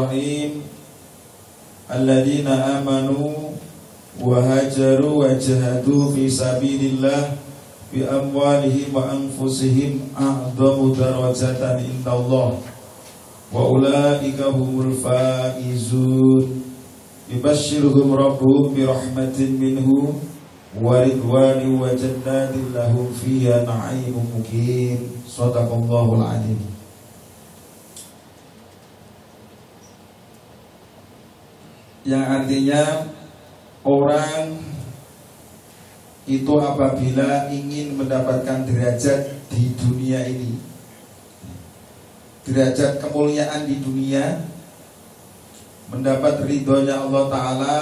Bismillahirrahmanirrahim. Alladzina amanu wa hajaru wa jahadu fi sabilillah bi amwalihim wa anfusihim a'dhamu darajatan indallah wa ulaika humul faizun. Yubashshiruhum rabbuhum bi rahmatin minhu wa ridwani wa jannatin lahum fiha na'imun muqim. Shadaqallahul adzim. Yang artinya orang itu apabila ingin mendapatkan derajat di dunia ini, derajat kemuliaan di dunia, mendapat ridhonya Allah Ta'ala,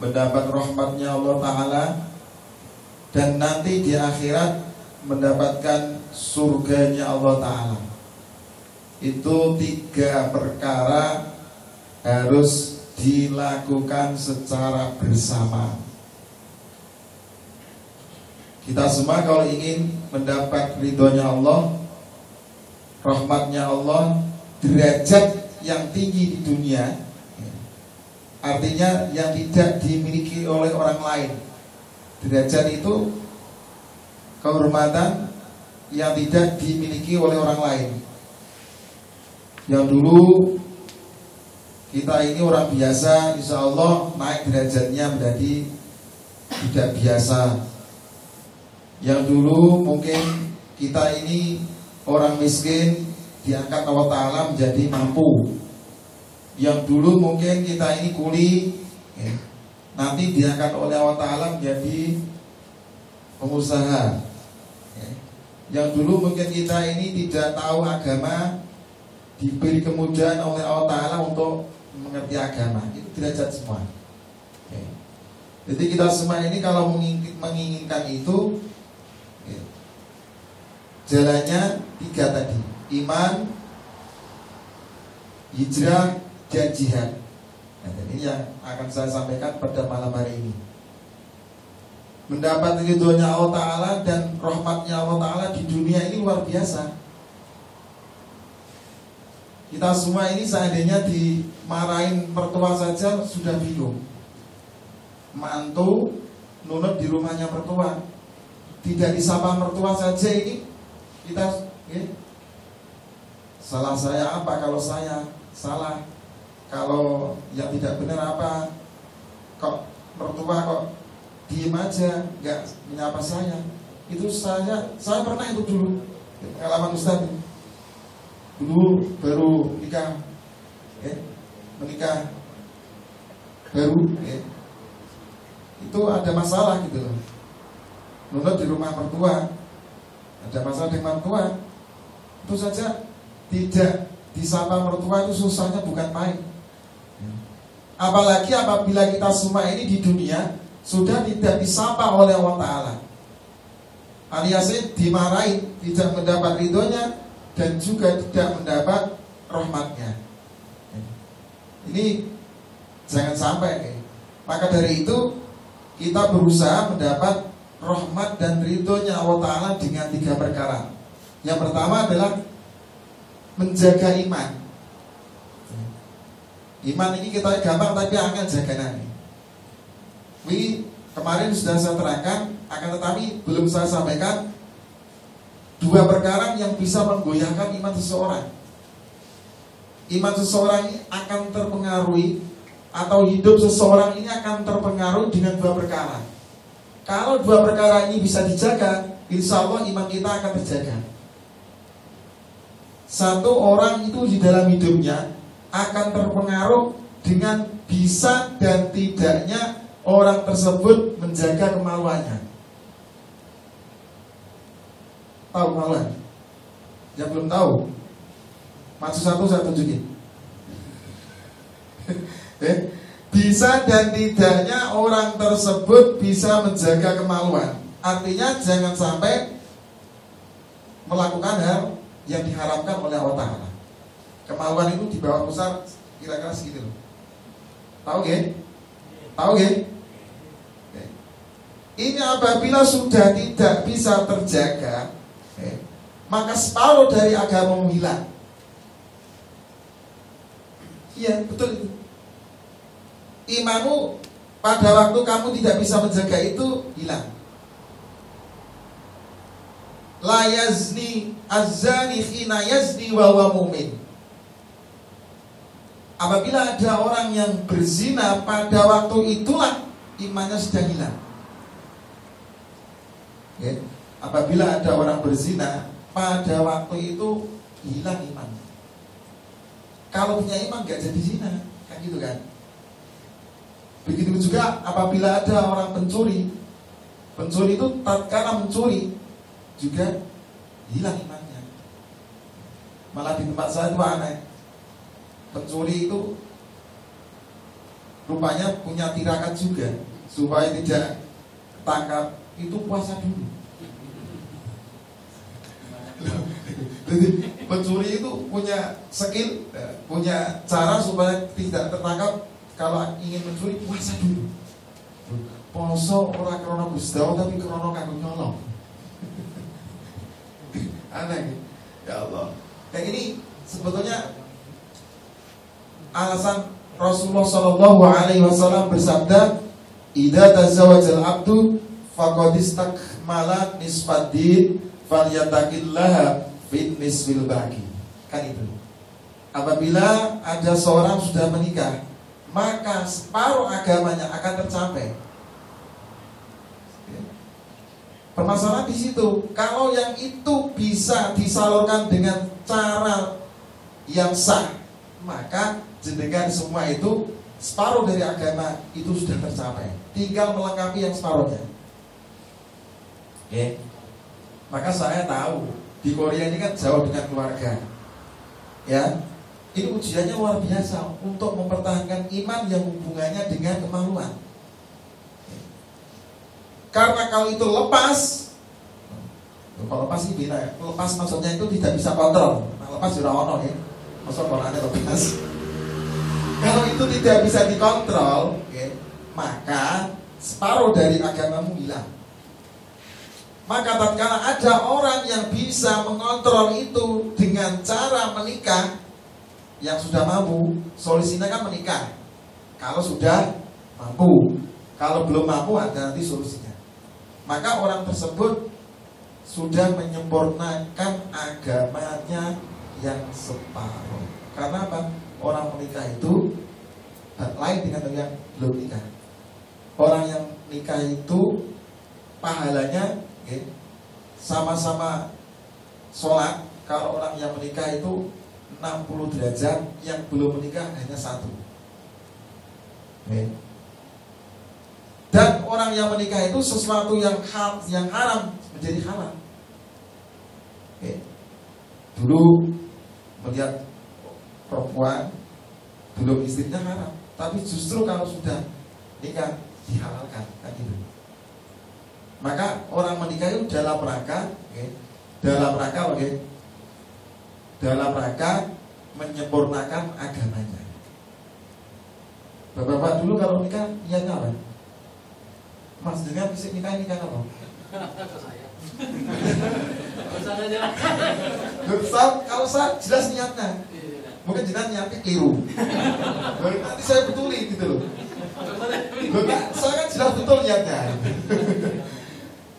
mendapat rahmatnya Allah Ta'ala, dan nanti di akhirat mendapatkan surganya Allah Ta'ala. Itu 3 perkara harus dilakukan secara bersama. Kita semua kalau ingin mendapat ridhonya Allah, rahmatnya Allah, derajat yang tinggi di dunia, artinya yang tidak dimiliki oleh orang lain. Derajat itu kehormatan yang tidak dimiliki oleh orang lain. Yang dulu kita ini orang biasa, insya Allah naik derajatnya menjadi tidak biasa. Yang dulu mungkin kita ini orang miskin, diangkat Allah Ta'ala menjadi mampu. Yang dulu mungkin kita ini kuli, nanti diangkat oleh Allah Ta'ala menjadi pengusaha. Yang dulu mungkin kita ini tidak tahu agama, diberi kemudahan oleh Allah Ta'ala untuk mengerti agama. Itu derajat semua. Jadi kita semua ini kalau menginginkan itu, jalannya 3 tadi: iman, hijrah, dan jihad. Nah, ini yang akan saya sampaikan pada malam hari ini. Mendapat ridhonya Allah Ta'ala dan rahmatnya Allah Ta'ala di dunia ini luar biasa. Kita semua ini seandainya dimarahin mertua saja sudah bingung. Mantu nunut di rumahnya mertua, tidak disapa mertua saja ini kita salah saya apa kalau saya salah, kalau yang tidak benar apa, kok mertua kok diem aja nggak menyapa saya. Itu saya pernah itu dulu pengalaman Ustaz. Dulu baru nikah, menikah baru, itu ada masalah gitu loh. Nunut di rumah mertua, ada masalah dengan mertua, itu saja tidak disapa mertua, itu susahnya bukan main. Apalagi apabila kita semua ini di dunia sudah tidak disapa oleh Allah Ta'ala, aliasnya dimarahi, tidak mendapat ridhonya, dan juga tidak mendapat rahmatnya. Ini jangan sampai. Maka dari itu kita berusaha mendapat rahmat dan ridhonya Allah Ta'ala dengan 3 perkara. Yang pertama adalah menjaga iman. Iman ini kita gampang tapi angel jaganan. Ini kemarin sudah saya terangkan, akan tetapi belum saya sampaikan 2 perkara yang bisa menggoyahkan iman seseorang. Iman seseorang ini akan terpengaruhi, atau hidup seseorang ini akan terpengaruhi dengan 2 perkara. Kalau 2 perkara ini bisa dijaga, insya Allah iman kita akan terjaga. Satu orang itu di dalam hidupnya akan terpengaruh dengan bisa dan tidaknya orang tersebut menjaga kemaluannya. Tahu kemaluan? Yang belum tahu, maju satu saya tunjukin. Bisa dan tidaknya orang tersebut bisa menjaga kemaluan. Artinya jangan sampai melakukan hal yang diharamkan oleh Allah Ta'ala. Kemaluan itu di bawah besar kira-kira segitu loh. Tahu gak? Tahu gak? Ini apabila sudah tidak bisa terjaga, maka separuh dari agama hilang. Iya, betul itu. Imanmu pada waktu kamu tidak bisa menjaga itu hilang. La yazni az-zani khina yazni wa huwa mu'min. Apabila ada orang yang berzina pada waktu itulah imannya sedang hilang. Ya. Apabila ada orang berzina pada waktu itu hilang iman. Kalau punya iman gak jadi zina, kan gitu kan? Begitu juga apabila ada orang pencuri. Pencuri itu tatkala mencuri juga hilang imannya. Malah di tempat saya itu aneh. Pencuri itu rupanya punya tirakat juga supaya tidak tangkap, itu puasa dulu. Jadi pencuri itu punya skill, punya cara supaya tidak tertangkap. Kalau ingin mencuri puasa dulu. Poso ora krono Gusdao tapi krono kanggo nyolong. Aneh, ya Allah. Kayak ini sebetulnya alasan Rasulullah Shallallahu Alaihi Wasallam bersabda, "Idza tazawwajal abdu faqad istakmala nisfaddin falyattaqillaha fin nisfil baqi." Kan itu. Apabila ada seorang sudah menikah, maka separuh agamanya akan tercapai. Permasalahan di situ. Kalau yang itu bisa disalurkan dengan cara yang sah, maka jenengan semua itu separuh dari agama itu sudah tercapai. Tinggal melengkapi yang separuhnya. Oke. Maka saya tahu di Korea ini kan jauh dengan keluarga. Ya. Ini ujiannya luar biasa untuk mempertahankan iman yang hubungannya dengan kemaluan. Karena kalau itu lepas, kalau lepas ini beda ya. Lepas maksudnya itu tidak bisa kontrol. Nah, lepas sudah ono ya. Maksud kalau ada lepas. Kalau itu tidak bisa dikontrol, okay, maka separuh dari agamamu hilang. Maka tatkala ada orang yang bisa mengontrol itu dengan cara menikah, yang sudah mampu, solusinya kan menikah. Kalau sudah mampu, kalau belum mampu ada nanti solusinya. Maka orang tersebut sudah menyempurnakan agamanya yang separuh. Karena apa? Orang menikah itu lain dengan yang belum nikah. Orang yang nikah itu pahalanya sama-sama sholat. Kalau orang yang menikah itu 60 derajat, yang belum menikah hanya 1. Dan orang yang menikah itu sesuatu yang haram menjadi halal. Dulu melihat perempuan belum istrinya haram, tapi justru kalau sudah nikah dihalalkan, kan gitu. Maka orang menikah itu dalam rangka dalam rangka menyempurnakan agamanya. Bapak-bapak dulu kalau nikah niatnya apa? Mas dengan bisa nikah apa? Kalau saya jelas niatnya. Mungkin jenengan niatnya keliru. Nanti saya betulin gitu loh. Saya kan jelas betul niatnya.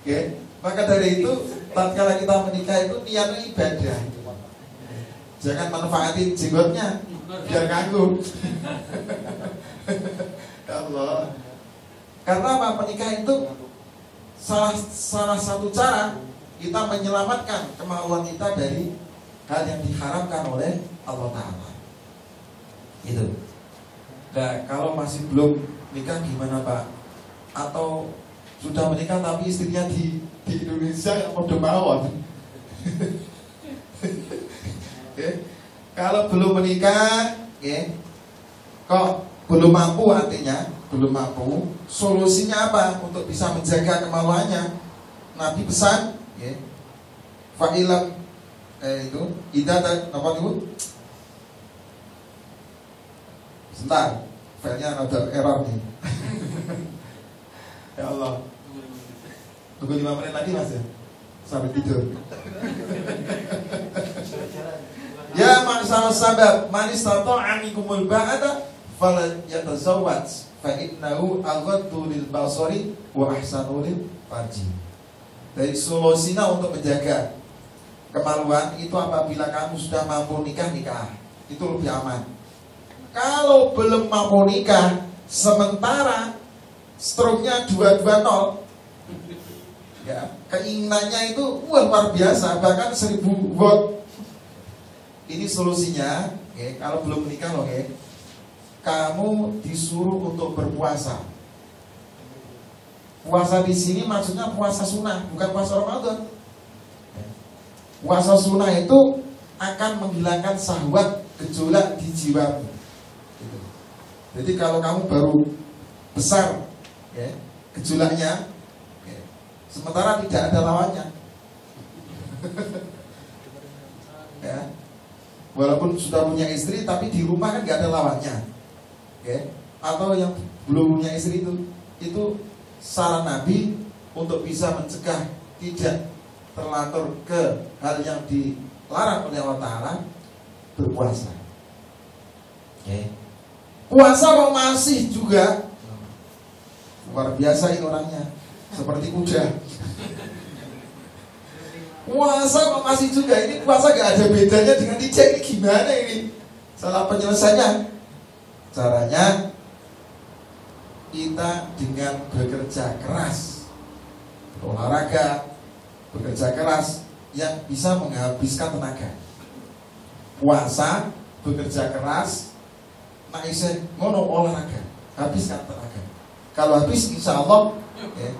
Oke, maka dari itu tatkala kita menikah itu niatnya ibadah. Jangan manfaatin jenggotnya biar nganggu. Ya Allah. Karena apa? Menikah itu salah satu cara kita menyelamatkan kemaluan kita dari hal yang diharamkan oleh Allah Ta'ala. Itu. Nah, kalau masih belum nikah gimana Pak? Atau sudah menikah tapi istrinya di Indonesia yang mode mawon. Kalau belum menikah, kok belum mampu, artinya belum mampu, solusinya apa untuk bisa menjaga kemaluannya? Nabi pesan, fa'ilam itu idata apa itu? Sebentar, filenya ada error nih. Ya Allah, tunggu 5 menit lagi Mas ya, sampai tidur. Ya maksud masalah sabab, man istata'a minkumul ba'ata falyatazawwaj fa innahu aghaddu lil basari wa ahsanu lil farji. Dari solusinya untuk menjaga kemaluan itu apabila kamu sudah mampu nikah, itu lebih aman. Kalau belum mampu nikah, sementara stroke-nya 220, ya, keinginannya itu luar biasa, bahkan 1000 watt. Ini solusinya, okay, kalau belum menikah loh, okay, kamu disuruh untuk berpuasa. Puasa di sini maksudnya puasa sunnah, bukan puasa Ramadan. Puasa sunnah itu akan menghilangkan syahwat, gejolak di jiwamu. Jadi kalau kamu baru besar, ya, gejolaknya, ya, sementara tidak ada lawannya, ya, walaupun sudah punya istri, tapi di rumah kan nggak ada lawannya, ya. Atau yang belum punya istri itu saran Nabi untuk bisa mencegah tidak terlantur ke hal yang dilarang oleh Allah Ta'ala, berpuasa. Okay. Puasa kok masih juga luar biasa ini orangnya, seperti kuda. Puasa kok masih juga, ini puasa gak ada bedanya dengan ijek. Ini gimana ini? Salah penyelesaiannya. Caranya kita dengan bekerja keras, olahraga, bekerja keras yang bisa menghabiskan tenaga. Puasa, bekerja keras, naisen ngono olahraga, habiskan tenaga. Kalau habis insya Allah, ya,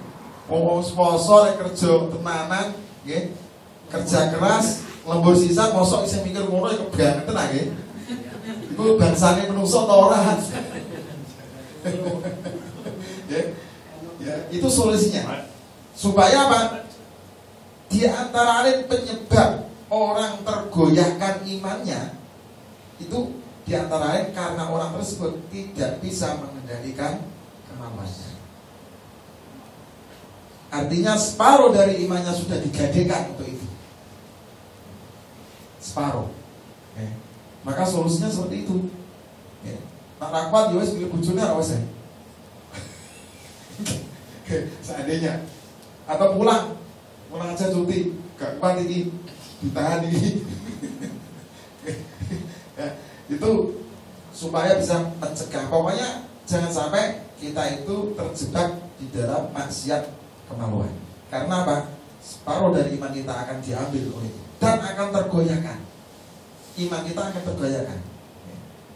poso kerja tenanan, ya, kerja keras, lembur sisa, mosok bisa mikir ngono ya kebangetan tenaga. Itu bangsane menungso ta ora. Ya, itu solusinya. Supaya apa? Di antara penyebab orang tergoyahkan imannya itu di antara lain karena orang tersebut tidak bisa mengendalikan kemampuannya. Artinya separuh dari imannya sudah digadekan untuk itu. Separuh. Maka solusinya seperti itu. Nak rapat ya wis pilih bojone ora wis. Seandainya atau pulang aja cuti, gak kuat ini, ditahan ini. Ya, itu supaya bisa mencegah. Pokoknya jangan sampai kita itu terjebak di dalam maksiat kemaluan. Karena apa? Separuh dari iman kita akan diambil oleh itu dan akan tergoyahkan. Iman kita akan tergoyahkan.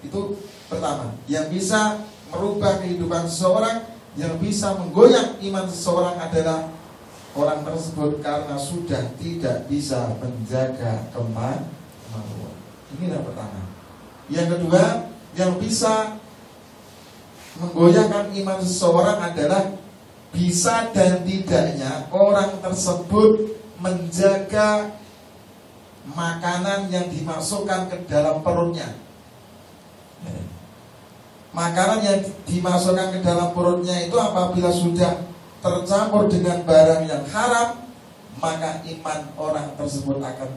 Itu pertama, yang bisa merubah kehidupan seseorang, yang bisa menggoyang iman seseorang adalah orang tersebut karena sudah tidak bisa menjaga kemaluan. Ini yang pertama. Yang kedua, yang bisa menggoyahkan iman seseorang adalah bisa dan tidaknya orang tersebut menjaga makanan yang dimasukkan ke dalam perutnya. Makanan yang dimasukkan ke dalam perutnya itu apabila sudah tercampur dengan barang yang haram, maka iman orang tersebut akan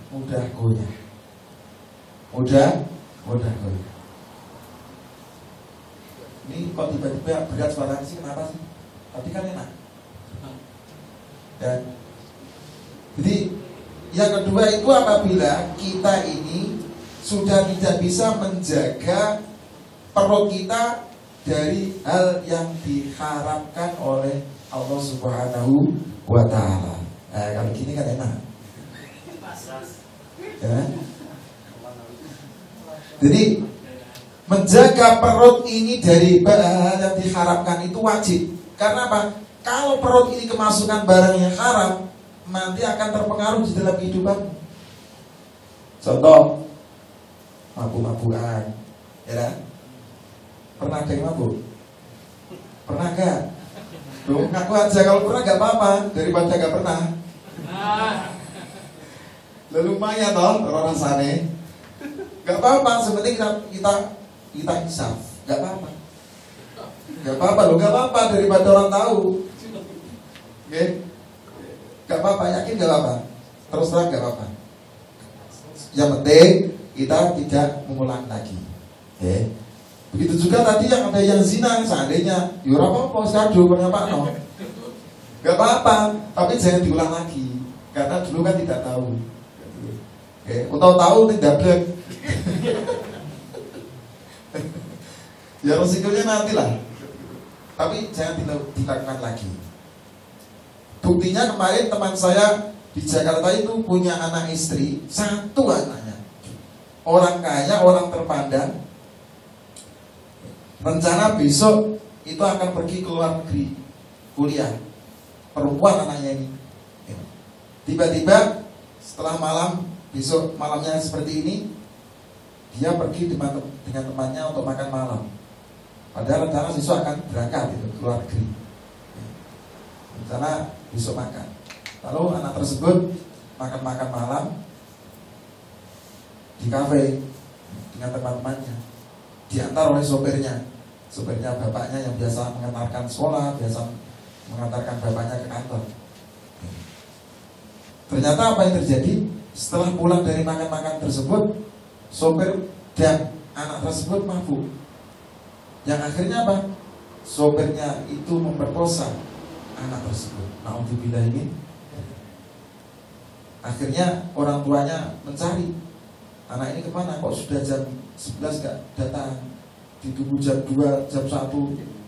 mudah goyah. Mudah goyah. Ini kok tiba-tiba berat suaranya sih, kenapa sih? Tadi kan enak. Dan jadi yang kedua itu apabila kita ini sudah tidak bisa menjaga perut kita dari hal yang diharapkan oleh Allah Subhanahu wa Ta'ala. Kalau gini kan enak. Ya. Jadi menjaga perut ini dari hal yang diharapkan itu wajib. Karena apa? Kalau perut ini kemasukan barang yang haram, nanti akan terpengaruh di dalam kehidupan. Contoh, mabuk-mabukan, ya kan? Pernah ada yang mabuk? Pernah gak? Loh, ngaku aja kalau pernah gak apa-apa, daripada gak pernah. Lalu lumayan toh, rasanya. Gak apa-apa, sebenarnya kita hisap, gak apa-apa. Gak apa-apa loh, gak apa-apa daripada orang tahu. Oke? Gak apa-apa, yakin gak apa-apa. Terus terang gak apa-apa. Yang penting kita tidak mengulang lagi. Begitu juga tadi yang ada yang zina, seandainya yura apa sekado Pak no. Gak apa-apa, tapi jangan diulang lagi karena dulu kan tidak tahu. Tahu tidak blek. Ya resikonya nantilah. Tapi jangan dilakukan lagi. Buktinya kemarin teman saya di Jakarta itu punya anak istri, 1 anaknya. Orang kaya, orang terpandang. Rencana besok itu akan pergi ke luar negeri kuliah. Perempuan anaknya ini. Tiba-tiba setelah malam, besok malamnya seperti ini, dia pergi dengan temannya untuk makan malam. Padahal rencana besok akan berangkat itu ke luar negeri. Rencana besok makan. Lalu anak tersebut makan malam di kafe dengan teman-temannya. Diantar oleh sopirnya bapaknya yang biasa mengantarkan sekolah, biasa mengantarkan bapaknya ke kantor. Ternyata apa yang terjadi? Setelah pulang dari makan tersebut, sopir dan anak tersebut mabuk. Yang akhirnya apa? Sopirnya itu memperkosa anak tersebut. Nauzubillah ini. Akhirnya orang tuanya mencari, anak ini kemana? Kok sudah jam 11 gak datang? Ditunggu jam 2, jam 1,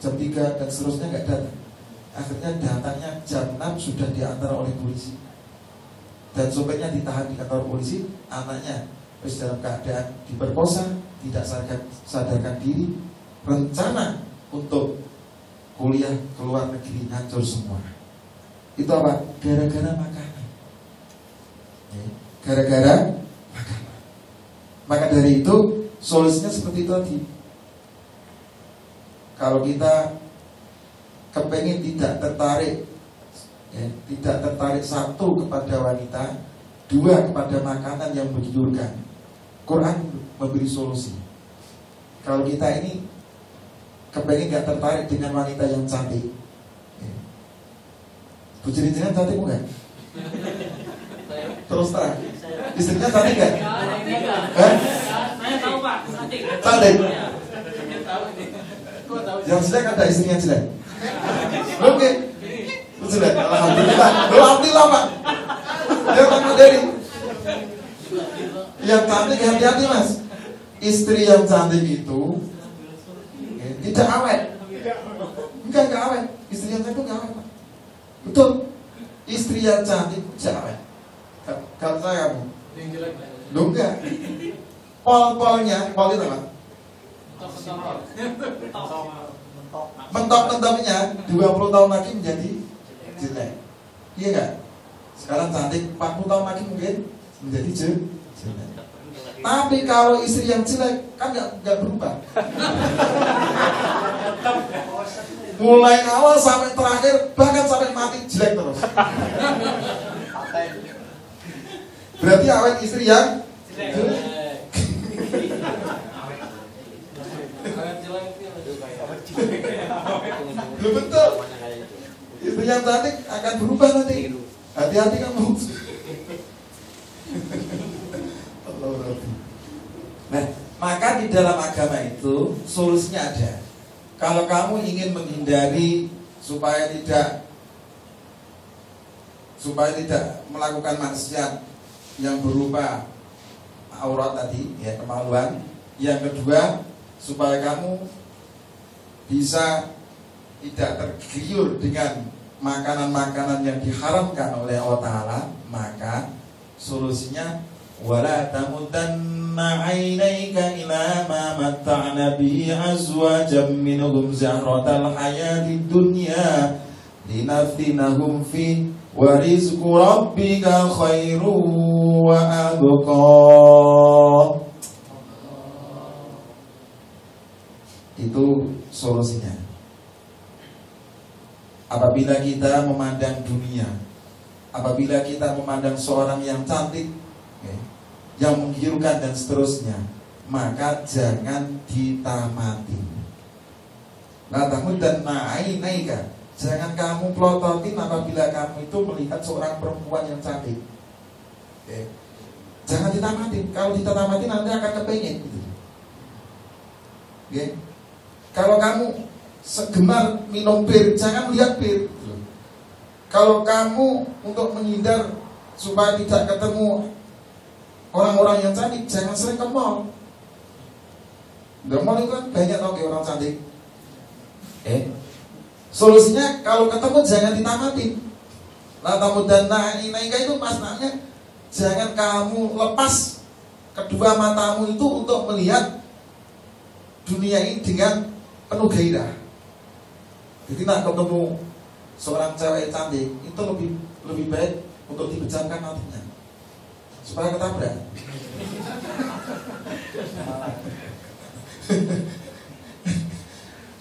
jam 3 dan seterusnya gak datang. Akhirnya datangnya jam 6 sudah diantar oleh polisi. Dan sopirnya ditahan di kantor polisi. Anaknya dalam keadaan diperkosa, tidak sadarkan diri. Rencana untuk kuliah ke luar negeri hancur semua. Itu apa? Gara-gara makanan. Gara-gara makanan. Maka dari itu solusinya seperti itu tadi. Kalau kita kepengen tidak tertarik, tidak tertarik 1 kepada wanita, 2 kepada makanan yang menggiurkan, Quran memberi solusi. Kalau kita ini kepengen gak tertarik dengan wanita yang cantik, bujirin-jirin cantik bukan? Terus terang, istrinya cantik gak? Saya tahu Pak, cantik. Yang jelek ada istrinya jelek. Oke, jelek. Alhamdulillah Pak. Dia Pak Maderi. Yang cantik hati-hati Mas. Istri yang cantik itu tidak awet. Enggak awet. Istri yang cantik enggak awet Pak. Betul. Istri yang cantik tidak awet. Kalau saya kamu, lu enggak. Pol-polnya, pol itu apa? Mentok-mentoknya 20 tahun lagi menjadi jelek. Iya enggak? Sekarang cantik, 40 tahun lagi mungkin menjadi jelek. Tapi kalau istri yang jelek kan enggak berubah. Mulai awal sampai terakhir, bahkan sampai mati jelek terus. Berarti awet istri yang jelek. Belum betul. Istri yang cantik akan berubah nanti. Hati-hati kamu. Nah, maka di dalam agama itu solusinya ada. Kalau kamu ingin menghindari supaya tidak melakukan maksiat yang berupa aurat tadi, ya kemaluan. Yang kedua, supaya kamu bisa tidak tergiur dengan makanan-makanan yang diharamkan oleh Allah Ta'ala, maka solusinya wala tamudanna 'ainaika ila ma matta'na bihi azwajan minhum zahratal hayatid dunya linaftinahum fi wa rizqu rabbika khairu wa abqa. Itu solusinya. Apabila kita memandang dunia, apabila kita memandang seorang yang cantik, yang menggiurkan dan seterusnya, maka jangan ditamati. La tamudanna 'ainaika, jangan kamu plototin apabila kamu itu melihat seorang perempuan yang cantik. jangan ditamatin. Kalau kita tamatin nanti akan kepengen gitu. Okay. Kalau kamu segemar minum bir, jangan lihat bir. Kalau kamu untuk menghindar supaya tidak ketemu orang-orang yang cantik, jangan sering ke mall. Di mall itu kan banyak orang cantik. Solusinya kalau ketemu jangan ditamatin. La tamudanna inaika itu maknanya jangan kamu lepas kedua matamu itu untuk melihat dunia ini dengan penuh gairah. Jadi nak ketemu seorang cewek cantik itu lebih baik untuk dipejamkan matinya supaya ketabrak.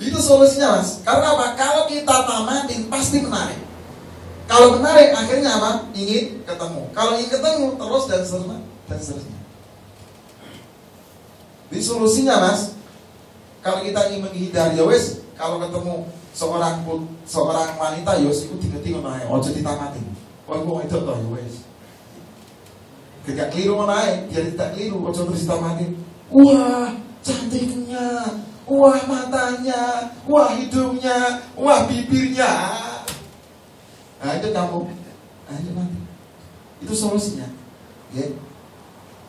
Itu solusinya mas. Karena apa? Kalau kita tamatin pasti menarik. Kalau menarik akhirnya apa? Ingin ketemu. Kalau ingin ketemu terus dan seterusnya. Jadi solusinya mas, kalau kita ingin menghindari ya wes, kalau ketemu seorang wanita ya wes, itu diganti menaik. Ojo ditamatin. Oh itu toh ya wes. Ketika keliru menaik, dia tidak keliru. Ojo terus ditamatin. Wah cantiknya, wah matanya, wah hidungnya, wah bibirnya. Nah itu kamu, itu mati. Itu solusinya, ya.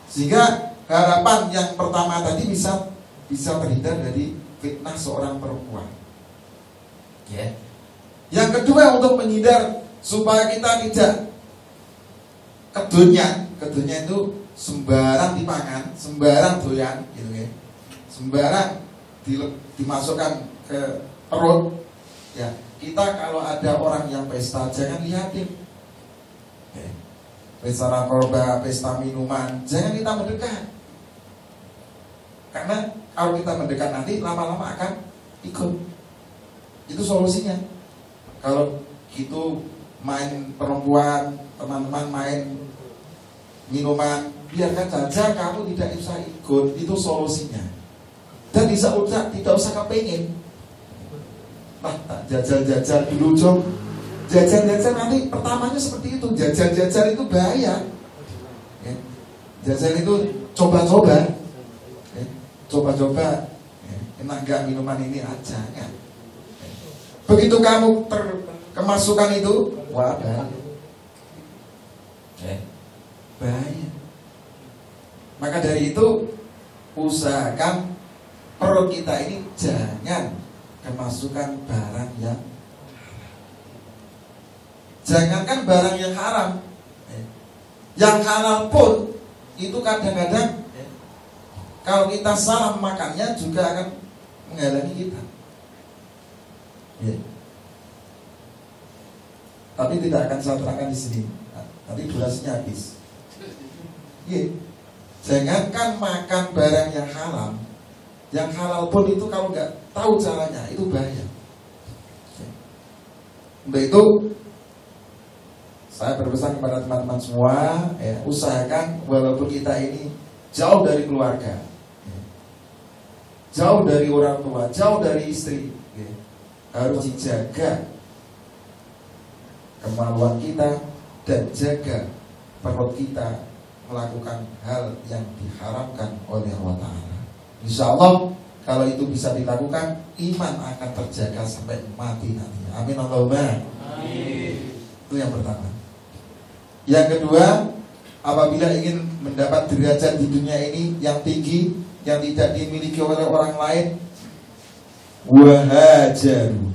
Sehingga harapan yang pertama tadi bisa terhindar dari fitnah seorang perempuan. Ya. Yang kedua untuk menghindar supaya kita tidak kedunya itu sembarang dimakan, sembarang doyan, gitu ya. Sembarang dimasukkan ke perut, ya. Kita kalau ada orang yang pesta jangan lihatin. Pesta narkoba, pesta minuman, jangan kita mendekat. Karena kalau kita mendekat nanti lama-lama akan ikut. Itu solusinya. Kalau gitu main perempuan, teman-teman main minuman, biarkan saja, kamu tidak usah ikut. Itu solusinya. Dan tidak usah kepengen. Jajal dulu Jom. Jajal nanti pertamanya seperti itu. Jajal itu bahaya. Ya. Jajal itu coba-coba. Ya. Coba-coba. Ya. Enak gak minuman ini aja ya. Begitu kamu kemasukan itu, wah bahaya. Ya. Bahaya. Maka dari itu usahakan perut kita ini jangan kemasukan barang yang jangankan barang yang haram, yang halal pun itu kadang-kadang kalau kita salah makannya juga akan menghalangi kita. Tapi tidak akan saya terangkan di sini. Nanti durasinya habis. Jangankan makan barang yang halal, yang halal pun itu kalau nggak tahu caranya itu bahaya. Untuk itu saya berpesan kepada teman-teman semua, ya, usahakan walaupun kita ini jauh dari keluarga, ya, jauh dari orang tua, jauh dari istri, ya, harus dijaga kemaluan kita dan jaga perut kita melakukan hal yang diharamkan oleh Allah Ta'ala. Insya Allah kalau itu bisa dilakukan, iman akan terjaga sampai mati nanti. Amin Allahumma. Amin. Itu yang pertama. Yang kedua, apabila ingin mendapat derajat di dunia ini yang tinggi, yang tidak dimiliki oleh orang lain, wahajaru.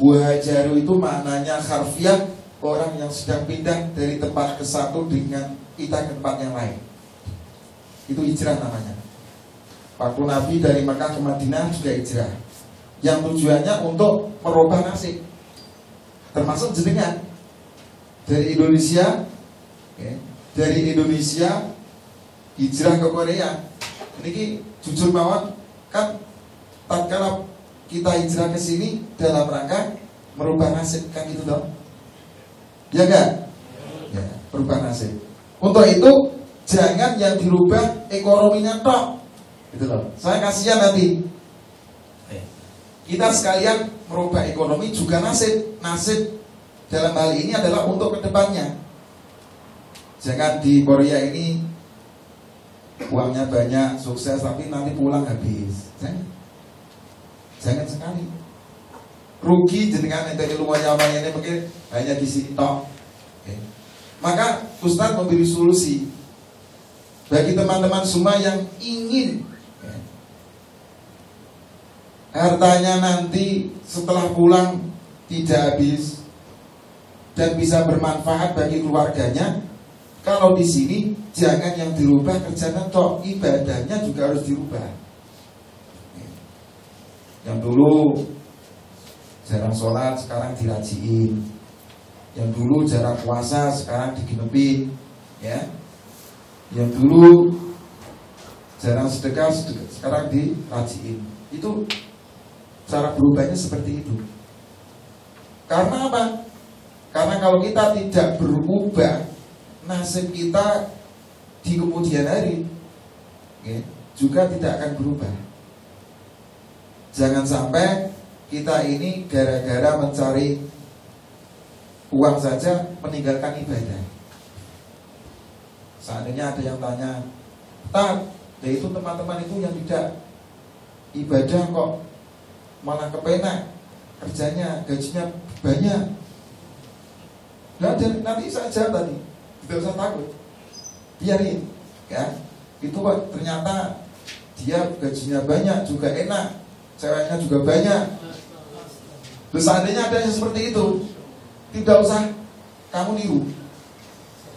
Wahajaru itu maknanya harfiah, orang yang sedang pindah dari tempat ke satu dengan kita ke tempat yang lain. Itu hijrah namanya. Waktu Nabi dari Makkah ke Madinah juga hijrah, yang tujuannya untuk merubah nasib. Termasuk jenengan dari Indonesia, dari Indonesia hijrah ke Korea. Ini jujur mawon kan, tatkala kita hijrah ke sini dalam rangka merubah nasib, kan gitu dong? Ya enggak? Ya, merubah nasib. Untuk itu jangan yang dirubah ekonominya tok. Gitu loh. Saya kasihan nanti. Kita sekalian merubah ekonomi juga nasib. Nasib dalam hal ini adalah untuk kedepannya. Jangan di Korea ini uangnya banyak, sukses, tapi nanti pulang habis. Jangan sekali. Rugi jenengan ente ilmu nyamanya ini mungkin hanya di sini tok. Maka Ustaz memberi solusi bagi teman-teman semua yang ingin hartanya nanti setelah pulang tidak habis dan bisa bermanfaat bagi keluarganya. Kalau di sini jangan yang dirubah kerjaan tok, ibadahnya juga harus dirubah. Yang dulu jarang sholat sekarang dirajiin. Yang dulu jarang puasa sekarang digenepin, ya. Yang dulu jarang sedekah sekarang dirajiin. Itu cara berubahnya seperti itu. Karena apa? Karena kalau kita tidak berubah, nasib kita di kemudian hari juga tidak akan berubah. Jangan sampai kita ini gara-gara mencari uang saja meninggalkan ibadah. Seandainya ada yang tanya, ya itu teman-teman itu yang tidak ibadah kok malah kepenak kerjanya, gajinya banyak. Nah, dan nanti saja tadi, tidak usah takut, biarin, ya. Itu kok ternyata dia gajinya banyak, juga enak, ceweknya juga banyak. Terus seandainya ada yang seperti itu, tidak usah kamu niru,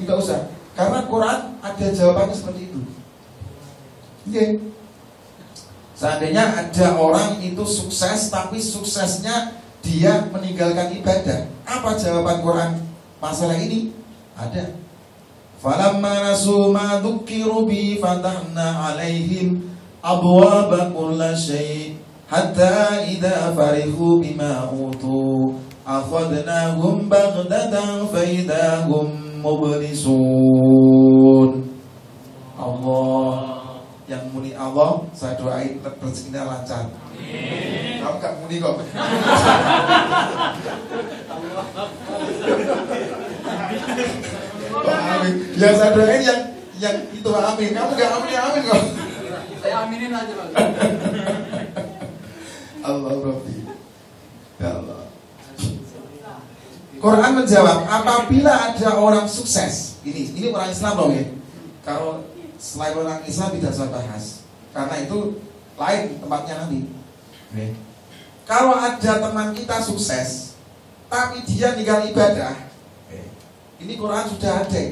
tidak usah, karena Quran ada jawabannya seperti itu. Iya. Seandainya ada orang itu sukses, tapi suksesnya dia meninggalkan ibadah, apa jawaban Quran masalah ini? Ada. Falamma nasu ma dzukiru bi fatahna alaihim abwaaba kulli syai' hatta idza farihu bima utu akhadnahum baghdatan fa idahum mublisun. Allah, yang muni Allah, saya doain rezekinya lancar. Kamu gak muni kok. Amin. Ya saya doain yang itu amin. Kamu gak amin, amin kok. Saya aminin aja Pak. Allah Rabbi. Ya Allah. Quran menjawab, apabila ada orang sukses, ini orang Islam loh ya. Kalau selain orang Islam tidak saya bahas, karena itu lain tempatnya nanti. Kalau ada teman kita sukses, tapi dia ninggal ibadah, ini Quran sudah ada.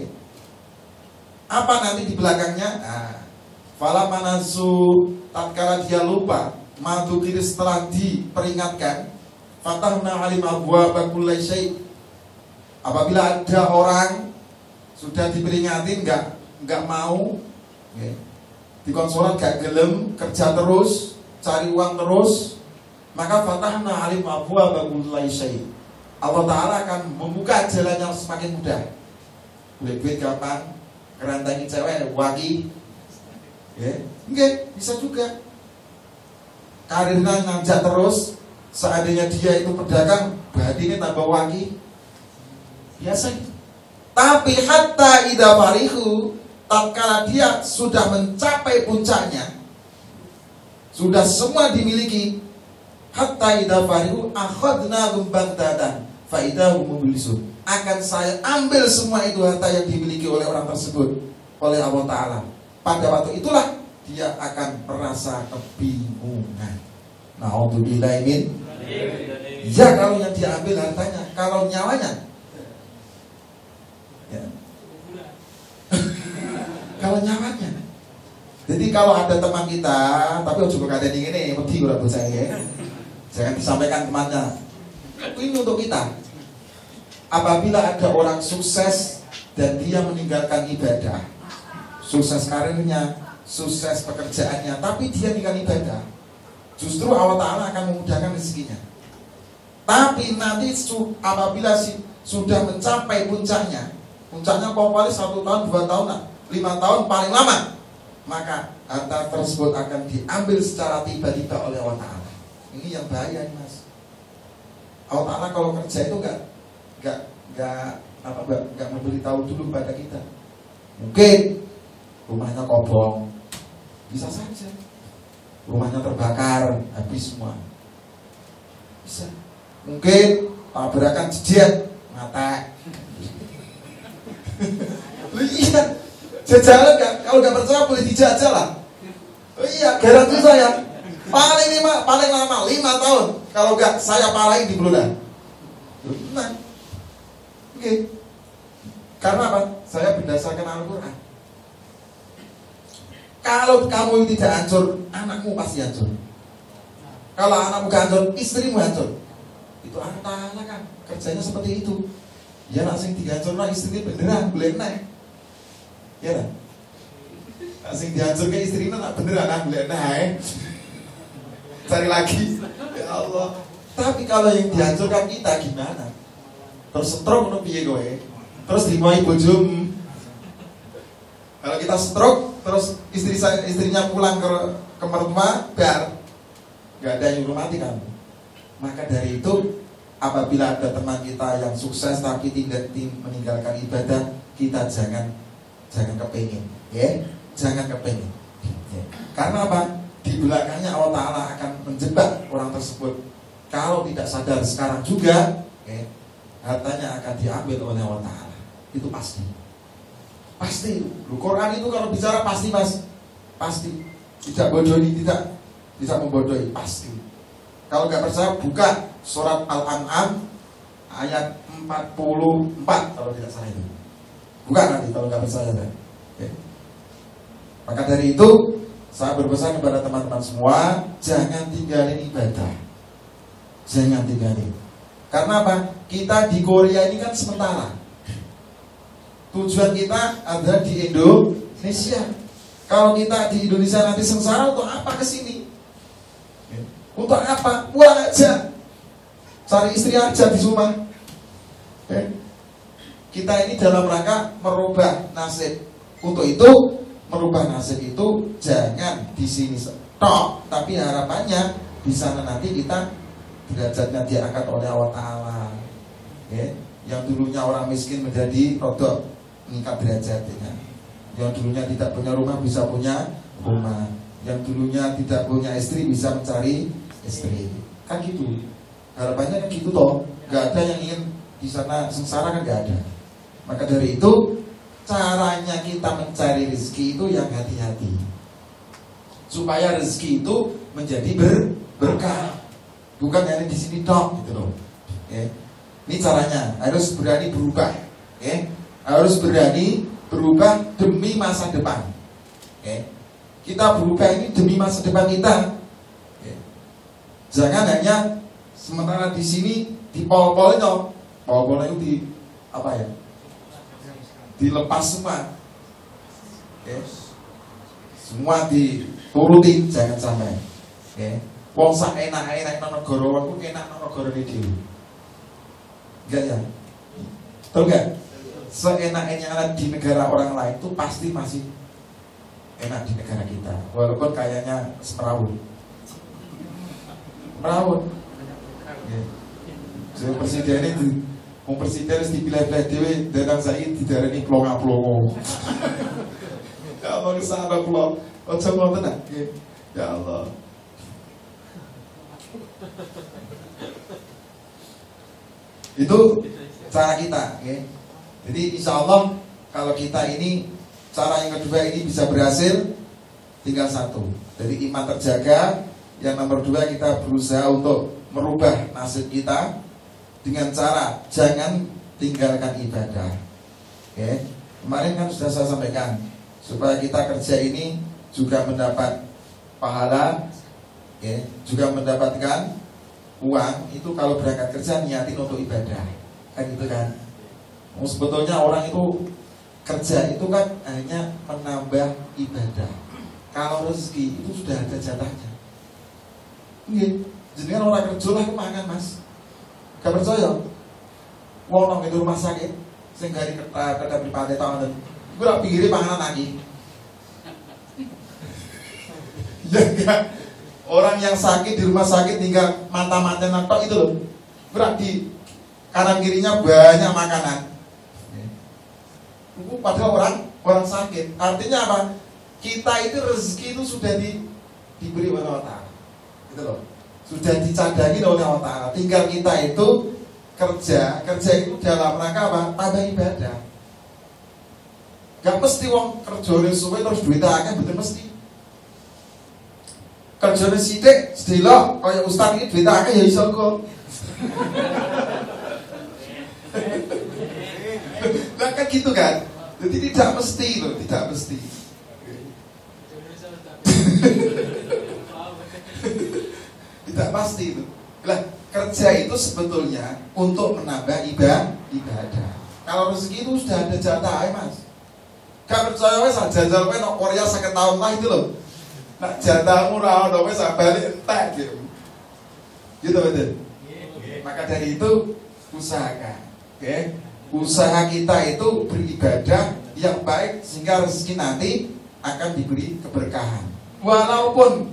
Apa nanti di belakangnya? Fala manasu, tatkala dia lupa, madu kiri setelah diperingatkan, fatahna alim abwaaba kulli syai'. Apabila ada orang sudah diperingatin nggak mau, di konsolat gak gelem, kerja terus, cari uang terus, maka fatahna alim abwaaba kulli syai'. Allah Ta'ala akan membuka jalan yang semakin mudah. Boleh duit gampang, kerantangi cewek, wagi, enggak, bisa juga. Karirnya nanjak terus, seandainya dia itu pedagang, bahannya tambah wagi, biasa itu. Tapi hatta idza farihu, tatkala dia sudah mencapai puncaknya, sudah semua dimiliki, hatta idza farihu akhadnahum baghtatan fa idahum mublisun. Akan saya ambil semua itu harta yang dimiliki oleh orang tersebut oleh Allah Ta'ala. Pada waktu itulah dia akan merasa kebingungan. Na'udzubillahi min. Ya kalau yang diambil hartanya, kalau nyawanya, ya. Kalau nyawanya. Jadi kalau ada teman kita, tapi juga ada yang ini, wedi ora bocah ya. Jangan disampaikan temannya. Ini untuk kita. Apabila ada orang sukses dan dia meninggalkan ibadah, sukses karirnya, sukses pekerjaannya, tapi dia meninggalkan ibadah, justru Allah Ta'ala akan memudahkan rezekinya. Tapi nanti apabila sudah mencapai puncaknya paling 1 tahun, 2 tahun, 5 tahun paling lama, maka harta tersebut akan diambil secara tiba-tiba oleh Allah Ta'ala. Ini yang bahaya nih Mas. Allah Ta'ala kalau kerja itu nggak memberitahu dulu kepada kita. Mungkin rumahnya kobong, Bisa saja. Rumahnya terbakar, habis semua. Bisa. Mungkin tabrakan jejet, mata. Iya, jajalan kan? Kalau nggak percaya boleh dijajal lah. Iya, garansi saya. Paling lama 5 tahun. Kalau nggak saya palahin di Belanda. Nah, oke. Karena apa? Saya berdasarkan Al-Quran. Kalau kamu tidak hancur, anakmu pasti hancur. Kalau anakmu gak hancur, istrimu hancur. Itu Allah Ta'ala kan kerjanya seperti itu. Ya nak sing dihancurna istrinya beneran boleh naik. Ya nak. Nak sing dihancurkan istrinya nak beneran boleh naik. Cari lagi. Ya Allah. Tapi kalau yang dihancurkan kita gimana? Terus stroke ngono piye kowe? Terus dimoi bojomu. Kalau kita stroke, terus istrinya pulang ke mertua, nggak ada yang nyuruh mati kamu. Maka dari itu, apabila ada teman kita yang sukses tapi tidak meninggalkan ibadah, kita jangan kepengin, ya, jangan kepengin. Ya. Karena apa? Di belakangnya Allah Ta'ala akan menjebak orang tersebut. Kalau tidak sadar sekarang juga, ya, hartanya akan diambil oleh Allah Ta'ala. Itu pasti. Pasti, Quran itu kalau bicara pasti mas, pasti tidak bodohi, tidak membodohi, pasti. Kalau nggak percaya buka surat Al-An'am ayat 44 kalau tidak salah itu. Buka nanti kalau nggak percaya. Oke. Maka dari itu saya berpesan kepada teman-teman semua, jangan tinggalin ibadah, jangan tinggalin. Karena apa? Kita di Korea ini kan sementara. Tujuan kita ada di Indonesia. Kalau kita di Indonesia nanti sengsara, untuk apa kesini? Untuk apa? Pulang aja, cari istri aja di rumah. Kita ini dalam rangka merubah nasib. Untuk itu, merubah nasib itu jangan di sini tok, tapi harapannya di sana nanti kita derajatnya diangkat oleh Allah Ta'ala. Yang dulunya orang miskin menjadi rodok, meningkat derajatnya. Yang dulunya tidak punya rumah bisa punya rumah. Yang dulunya tidak punya istri bisa mencari istri. Kan gitu. Harapannya kan gitu toh. Gak ada yang ingin di sana sengsara, kan gak ada. Maka dari itu caranya kita mencari rezeki itu yang hati-hati. Supaya rezeki itu menjadi berkah. Bukan hanya di sini dong gitu loh. Ini caranya, harus berani berubah. Harus berani berubah demi masa depan. Kita berubah ini demi masa depan kita. Jangan hanya sementara di sini dipol-polnya. Pol-polnya itu di apa ya? Dilepas semua. Semua dituruti, jangan sampai. Wong sak enak-enak nang negara wae enak nang negara iki. Enggak ya? Betul enggak? Seenak-enaknya di negara orang lain itu pasti masih enak di negara kita, walaupun kayaknya semerawut. Jadi presiden itu, mau presiden harus dipilih-pilih dewe, dan saya didarani plonga-plongo. Ya Allah, kesana plong, ojo ngoten nak. Ya Allah. Itu cara kita, Jadi insya Allah kalau kita ini cara yang kedua ini bisa berhasil, tinggal satu. Jadi iman terjaga. Yang nomor 2 kita berusaha untuk merubah nasib kita dengan cara jangan tinggalkan ibadah. Kemarin kan sudah saya sampaikan supaya kita kerja ini juga mendapat pahala, juga mendapatkan uang. Itu kalau berangkat kerja niatin untuk ibadah, kan gitu kan. Sebetulnya orang itu kerja itu kan hanya menambah ibadah. Kalau rezeki itu sudah ada jatahnya. Jadi kan orang kerja lah kemangan mas. Gak percaya? Wong nang itu rumah sakit, sing gari kata pripate tahun dan gue tak pikirnya panganan lagi. Ya enggak. Orang yang sakit di rumah sakit tinggal mata-mata natok itu loh. Gerak di kanan kirinya banyak makanan. Padahal orang sakit. Artinya apa? Kita itu rezeki itu sudah diberi oleh Allah Ta'ala. Gitu loh. Sudah dicadangin oleh Allah Ta'ala. Tinggal kita itu kerja itu dalam rangka apa? Tambah ibadah. Gak mesti wong kerjane suwe terus duit akeh, betul mesti. Kerjane sithik, sedelok kaya ustaz iki duit akeh ya iso kok. Nah kan gitu kan. Jadi tidak mesti loh, tidak mesti. Tidak pasti itu. Lah, kerja itu sebetulnya untuk menambah ibadah. Kalau rezeki itu sudah ada jatah, Mas. Gak percaya wes jajal kowe nang Korea 50 tahun lah itu loh. Nak jatahmu ra ono wes balik entek gitu. Gitu betul. Maka dari itu usahakan, oke? Usaha kita itu beribadah yang baik sehingga rezeki nanti akan diberi keberkahan. Walaupun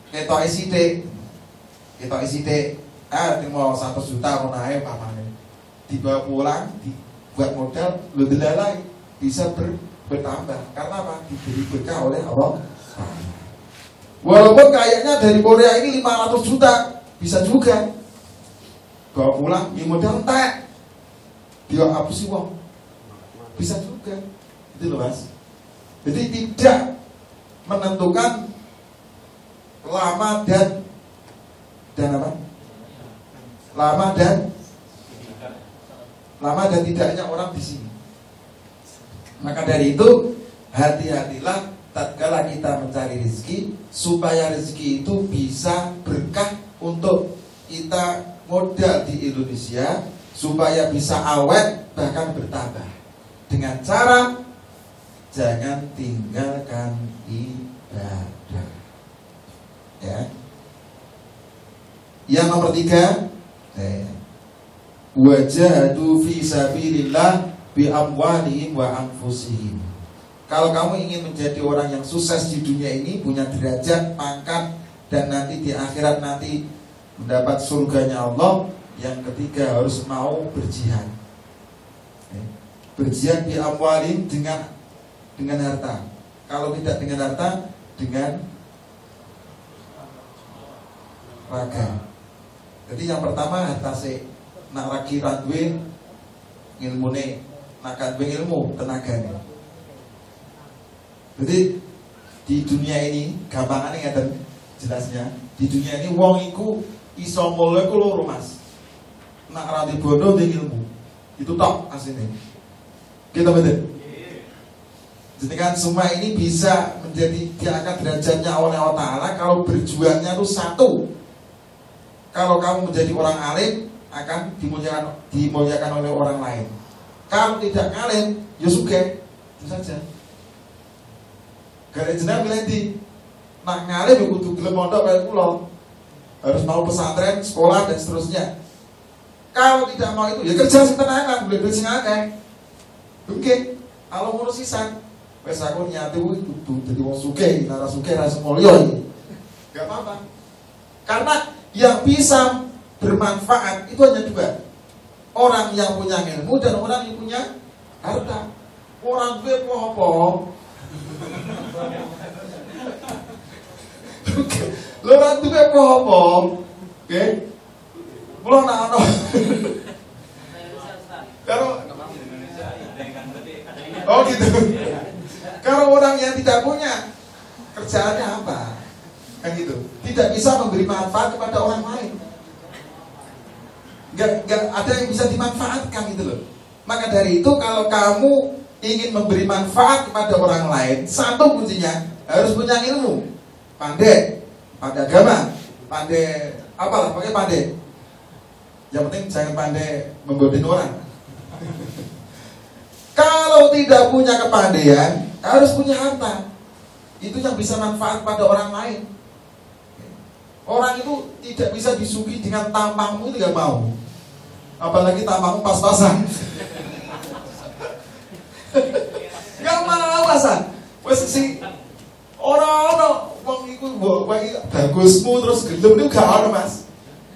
ketok sithik, mau 1 juta ronae pamane. Dibawa pulang, dibuat modal, lu delalai bisa bertambah. Karena apa? Diberi berkah oleh Allah. Walaupun kayaknya dari Korea ini 500 juta, bisa juga. Bawa pulang, di modal entek. Dia apa sih wong? Bisa juga. Itu loh Mas. Jadi tidak menentukan lama dan apa? Lama dan tidaknya orang di sini. Maka dari itu hati-hatilah tatkala kita mencari rezeki, supaya rezeki itu bisa berkah untuk kita modal di Indonesia, supaya bisa awet bahkan bertambah. Dengan cara jangan tinggalkan ibadah. Ya. Yang nomor 3, wajahadu fi sabilillah bi amwalihim wa anfusihim. Kalau kamu ingin menjadi orang yang sukses di dunia ini, punya derajat, pangkat, dan nanti di akhirat nanti mendapat surganya Allah, yang ketiga harus mau berjihad. Berjihad bi amwalihim dengan harta. Kalau tidak dengan harta, dengan raga. Jadi yang pertama harta sih, nak lagi randuwe ilmune, nak kanduwe ilmu tenagane. Jadi di dunia ini gampangane ngeten jelasnya. Di dunia ini wong iku iso mulya ku loro Mas. Nak ra di bondo di ilmu. Itu tok asline. Kita betul. Jadi kan semua ini bisa menjadi diangkat derajatnya oleh Allah Ta'ala kalau berjuangnya itu satu. Kalau kamu menjadi orang alim akan dimuliakan oleh orang lain. Kalau tidak alim, ya sugih. Itu saja. Gara jenengan milih nak ngalim ya kudu gelem mondok kaya kula. Harus mau pesantren, sekolah dan seterusnya. Kalau tidak mau itu ya kerja sing tenanan, duit sing akeh. Oke, kalau ngono sisan, wis aku nyati kudu dadi wong sugih, ora sugih ra semulya iki. Enggak apa-apa. Karena yang bisa bermanfaat itu hanya dua. Orang yang punya ilmu dan orang yang punya harta. Orang duwe apa-apa. Lho ora duwe apa-apa. Oke. Kula nak ono. Karo oh gitu. Kalau orang yang tidak punya kerjaannya apa? Kan gitu. Tidak bisa memberi manfaat kepada orang lain. Gak ada yang bisa dimanfaatkan gitu loh. Maka dari itu kalau kamu ingin memberi manfaat kepada orang lain, satu kuncinya harus punya ilmu. Pandai agama, pandai apalah, pakai pandai. Yang penting jangan pandai menggodain orang. Kalau tidak punya kepandaian, harus punya harta. Itu yang bisa manfaat pada orang lain. Orang itu tidak bisa disuguhi dengan tampangmu, tidak mau. Apalagi tampangmu pas-pasan. Gak mau pasan. Wes sing ora wong iku bagusmu terus gelem niku gak ono Mas.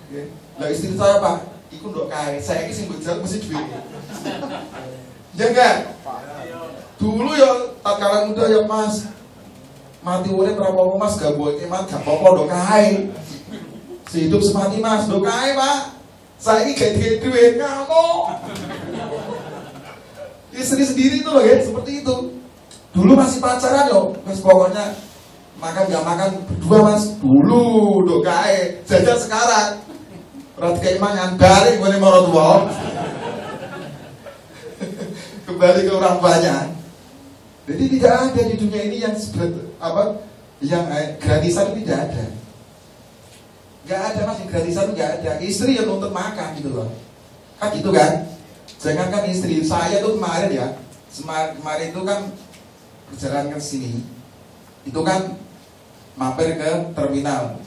Nggih. Lah istri saya Pak, iku ndok kae. Saiki sing bojol mesti duwe. Ya enggak? Dulu ya tatkala muda ya Mas, mati urip ora apa-apa Mas, gak boleh iman gak apa-apa ndok kae. Hidup semati Mas, ndok kae Pak. Saiki gak duit ngamuk. Istri sendiri itu loh ya, seperti itu. Dulu masih pacaran loh, Mas pokoknya makan gak makan berdua Mas. Dulu ndok kae, jajan sekarang. Ora kayak mangan balik gue mau tua. Kembali ke orang tuanya. Jadi tidak ada di dunia ini yang gratisan, tidak ada. Gak ada Mas, yang gratisan gak ada. Istri yang nuntut makan gitu loh. Kan gitu kan. Jangankan istri, saya tuh kemarin ya, kemarin itu kan perjalanan ke sini, itu kan mampir ke terminal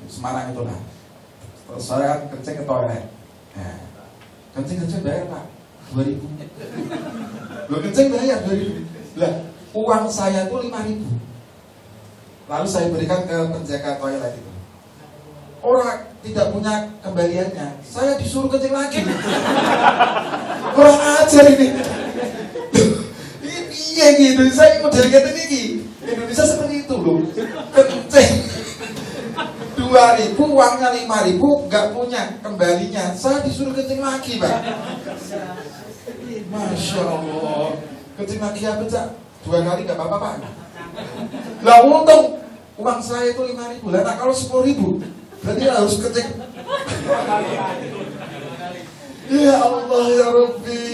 Semarang itu lah. Terus saya kan kencing ke toilet. Nah, kencing bayar Pak 2.000. Lo kencing bayar 2.000. Lah, uang saya tuh 5.000. Lalu saya berikan ke penjaga toilet itu. Orang tidak punya kembaliannya, saya disuruh kencing lagi. Kurang ajar ini. Iya gitu, saya model kayak ini. Indonesia seperti itu loh. Kencing 2.000, uangnya 5.000, nggak punya kembalinya, saya disuruh kencing lagi Pak. Masya Allah, kencing lagi apa Cak? 2 kali nggak apa-apa Pak. Lah untung uang saya itu 5.000. Lah kalau 10.000 berarti harus kencing. Ya Allah ya Rabbi,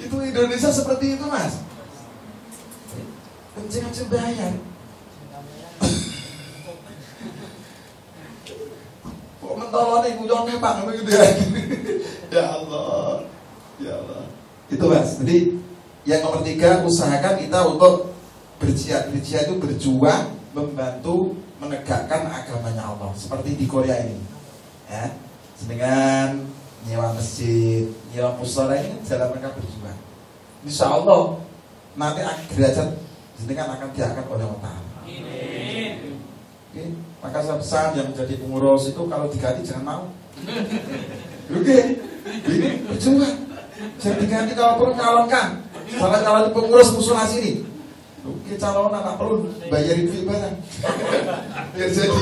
itu Indonesia seperti itu Mas. Kencing aja bayar. Kok mentolone guyone Pak gitu ya. Ya Allah. Ya Allah. Itu Mas. Jadi yang nomor 3, usahakan kita untuk berjihad. Berjihad itu berjuang membantu menegakkan agamanya Allah. Seperti di Korea ini. Ya. Dengan nyewa masjid, nyewa mushola, ini jalan mereka berjuang. Insya Allah nanti derajat jenengan akan diangkat oleh Allah. Oke, maka saya pesan yang menjadi pengurus itu kalau diganti jangan mau. Oke, ini berjuang. Jangan diganti, kalau perlu calonkan. Salah calon pengurus mushola sini. Oke, calon anak perlu bayarin fee barang. Biar jadi.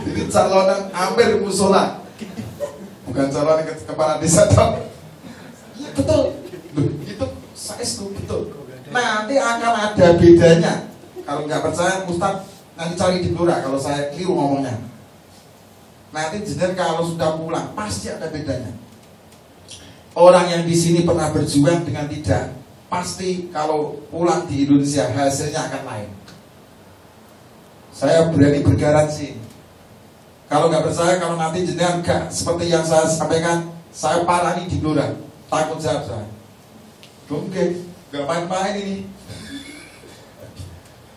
Jadi calonan amir mushola, bukan calon kepala desa dong. Iya betul. Loh, itu saya itu betul. Nanti akan ada bedanya. Kalau nggak percaya Ustaz, nanti cari di Blora kalau saya keliru ngomongnya. Nanti jenengan kalau sudah pulang pasti ada bedanya. Orang yang di sini pernah berjuang dengan tidak, pasti kalau pulang di Indonesia hasilnya akan lain. Saya berani bergaransi. Kalau nggak percaya, kalau nanti jenengan nggak seperti yang saya sampaikan, saya parani di Blora. Takut jawab saya. Oke, nggak main-main ini.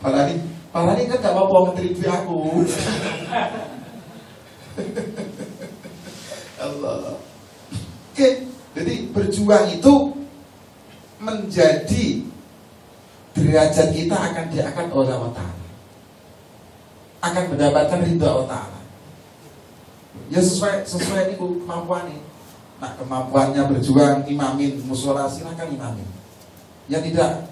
Parani kan nggak mau menteri aku. Allah. Oke, jadi berjuang itu menjadi derajat kita akan diangkat oleh Allah Ta'ala, akan mendapatkan ridha Allah Ta'ala. Ya sesuai ini kemampuan ini. Nah, kemampuannya berjuang imamin mushola, silakan imamin. Yang tidak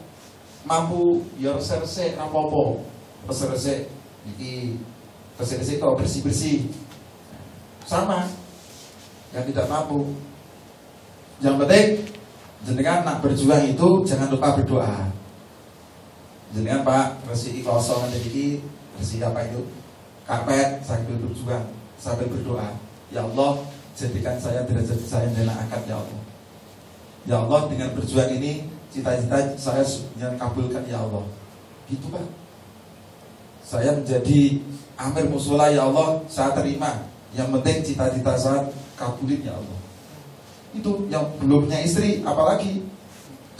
mampu ya rese-rese rapopo, rese-rese iki rese-rese kok bersih-bersih. Sama. Yang tidak mampu. Yang penting jenengan nak berjuang itu jangan lupa berdoa. Jenengan Pak resi kosong aja iki, resi apa itu? Karpet sambil berjuang, sambil berdoa. Ya Allah, jadikan saya derajat saya dan angkat ya Allah. Ya Allah, dengan berjuang ini cita-cita saya yang kabulkan ya Allah. Gitu Pak. Saya menjadi amir mushola ya Allah, saya terima. Yang penting cita-cita saya kabulin ya Allah. Itu yang belum punya istri, apalagi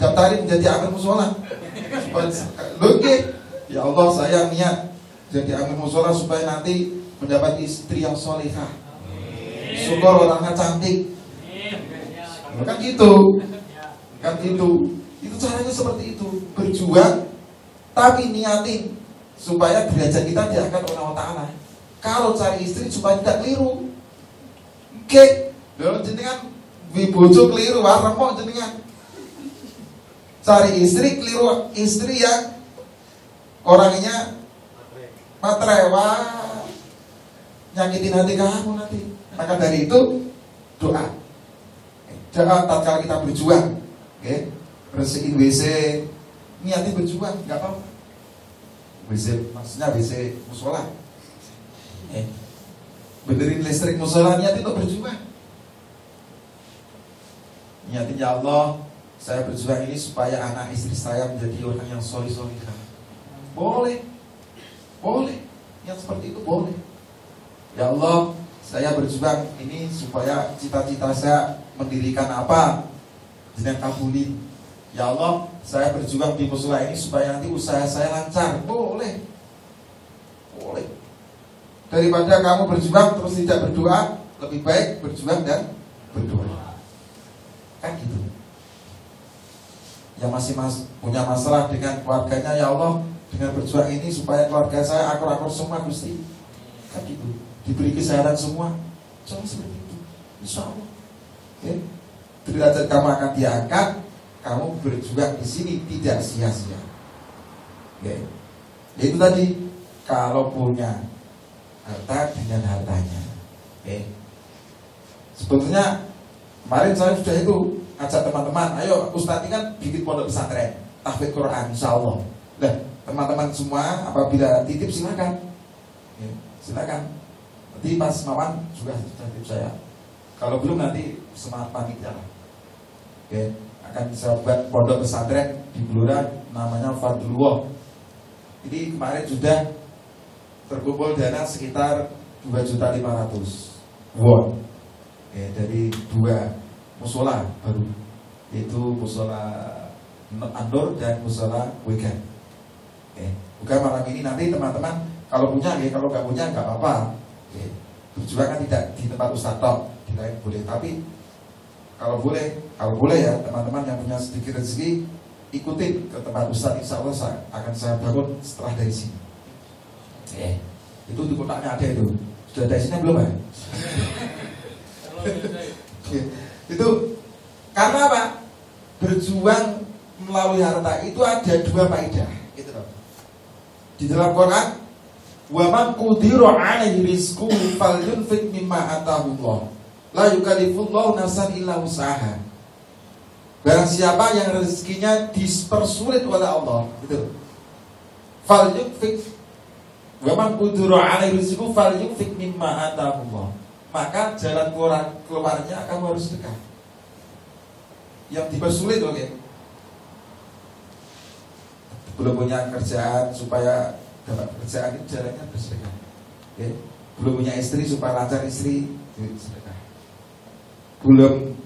daftarin menjadi amir mushola. Oke, ya Allah saya niat jadi amir mushola supaya nanti mendapat istri yang solehah. Syukur orangnya cantik. Kan gitu. Kan gitu. Itu caranya seperti itu. Berjuang tapi niatin supaya derajat kita diangkat oleh Allah Ta'ala. Kalau cari istri supaya tidak keliru. Oke, lalu jenengan Wi bojo keliru, wah remuk jenengan. Cari istri keliru, istri yang orangnya matre, wah nyakitin hati kamu nanti. Maka dari itu doa. Doa tatkala kita berjuang, bersihin WC, niati berjuang, nggak apa-apa. WC maksudnya WC musola. Benerin listrik musola, niati untuk berjuang. Niatin, ya Allah, saya berjuang ini supaya anak istri saya menjadi orang yang solih-solihah. Boleh, boleh, yang seperti itu boleh. Ya Allah, saya berjuang ini supaya cita-cita saya mendirikan apa, jenengan kabuli. Ya Allah, saya berjuang di musola ini supaya nanti usaha saya lancar. Boleh, boleh. Daripada kamu berjuang terus tidak berdoa, lebih baik berjuang dan berdoa. Kan gitu. Yang masih punya masalah dengan keluarganya, ya Allah, dengan berjuang ini supaya keluarga saya akur-akur semua Gusti. Kan gitu. Diberi kesehatan semua. Coba seperti itu. Insya Allah. Derajat kamu akan diangkat. Kamu berjuang di sini tidak sia-sia. Itu tadi, kalau punya harta dengan hartanya. Sebetulnya kemarin saya sudah itu ngajak teman-teman, ayo Ustadz ini kan bikin pondok pesantren, tahfidz Quran, insya Allah. Nah, teman-teman semua apabila titip silakan, silakan. Nanti Mas Mawan juga titip saya. Kalau belum nanti semangat panitia lah. Akan saya buat pondok pesantren di Blora, namanya Fadlullah. Jadi kemarin sudah terkumpul dana sekitar 2.500.000 won. Dari 2 musola baru, yaitu musola Andor dan musola Wigan. Bukan malam ini, nanti teman-teman kalau punya, kalau nggak punya nggak apa-apa. Berjuang kan tidak di tempat Ustadz tok, di lain boleh. Tapi kalau boleh ya teman-teman yang punya sedikit rezeki, ikutin ke tempat Ustadz, insya Allah akan saya bangun setelah dari sini. Itu di kotaknya ada itu. Sudah ada isinya belum ya? Itu karena apa? Berjuang melalui harta itu ada 2 faedah. Gitu loh. Di dalam Quran, wa man qudira 'alaihi rizquhu falyunfiq mimma ataahu Allah. La yukallifullahu nafsan illa wus'aha. Barang siapa yang rezekinya dipersulit oleh Allah, gitu. Falyunfiq wa man qudira 'alaihi rizquhu falyunfiq mimma ataahu Allah. Maka jalan keluarnya kamu harus sedekah. Yang dipersulit, belum punya kerjaan, supaya dapat kerjaan itu jalannya bersedekah. Belum punya istri supaya lancar istri, sedekah. Belum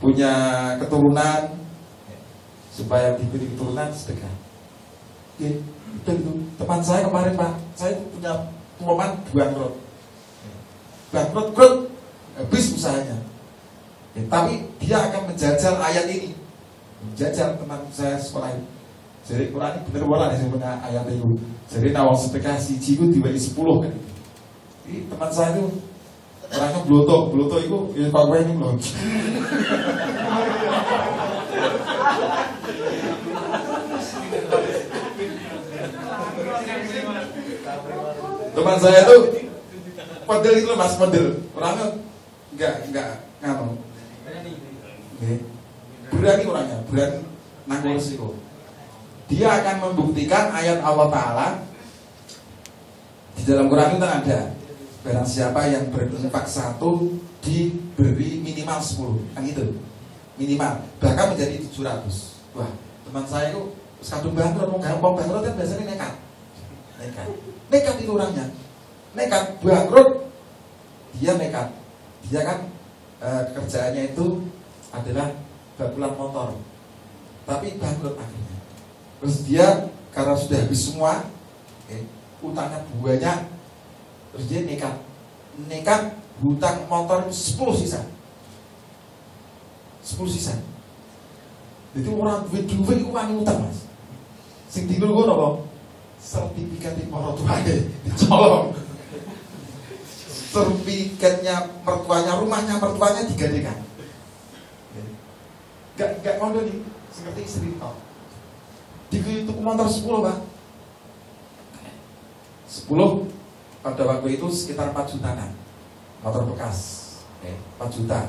punya keturunan, supaya diberi keturunan, sedekah. Itu teman saya kemarin Pak, saya punya teman bangkrut, habis usahanya. Tapi dia akan menjajal ayat ini, menjajal teman saya sekolah ini. Jadi Quran ini bener bola nih sebenarnya ayat itu. Jadi nawang sedekah siji ku dibagi 10 kan. Jadi teman saya itu orangnya bloto itu ya Pak gue ini loh. Teman saya itu model itu loh Mas, model orangnya enggak nganu. Berani orangnya, berani nanggung resiko. Dia akan membuktikan ayat Allah Ta'ala di dalam Quran itu ada. Barang siapa yang berinfak 1 diberi minimal 10, kan itu minimal, bahkan menjadi 700. Wah, teman saya itu kadung bangkrut, mau bangkrut kan biasanya nekat itu orangnya, nekat bangkrut. Dia nekat, dia kan kerjaannya itu adalah bakulan motor, tapi bangkrut akhirnya. Terus dia karena sudah habis semua, utangnya banyak, terus dia nekat hutang motor 10 sisa. Jadi orang duit uang utang Mas. Sing tidur ngono apa? Sertifikat para tuane dicolong. Sertifikatnya mertuanya, rumahnya mertuanya digadekan. Gak kondo nih, seperti istri kau. Di tuku motor 10 Pak. 10 pada waktu itu sekitar 4 jutaan motor bekas, 4 juta.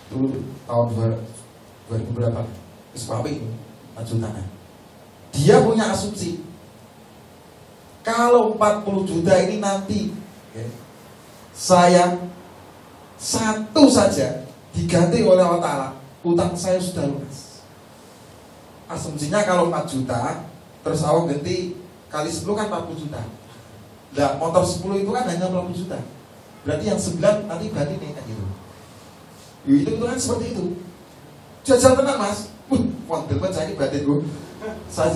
Itu tahun 2000 berapa? Sebab itu 4 jutaan. Dia punya asumsi kalau 40 juta ini nanti saya satu saja diganti oleh Allah Ta'ala, utang saya sudah lunas. Asumsinya kalau 4 juta terus awak ganti kali 10 kan 40 juta. Nah motor 10 itu kan hanya 40 juta. Berarti yang 9 nanti berarti nih kan gitu. Itu kan seperti itu. Jajal tenang Mas. Wondel banget saya ini batinku. Saya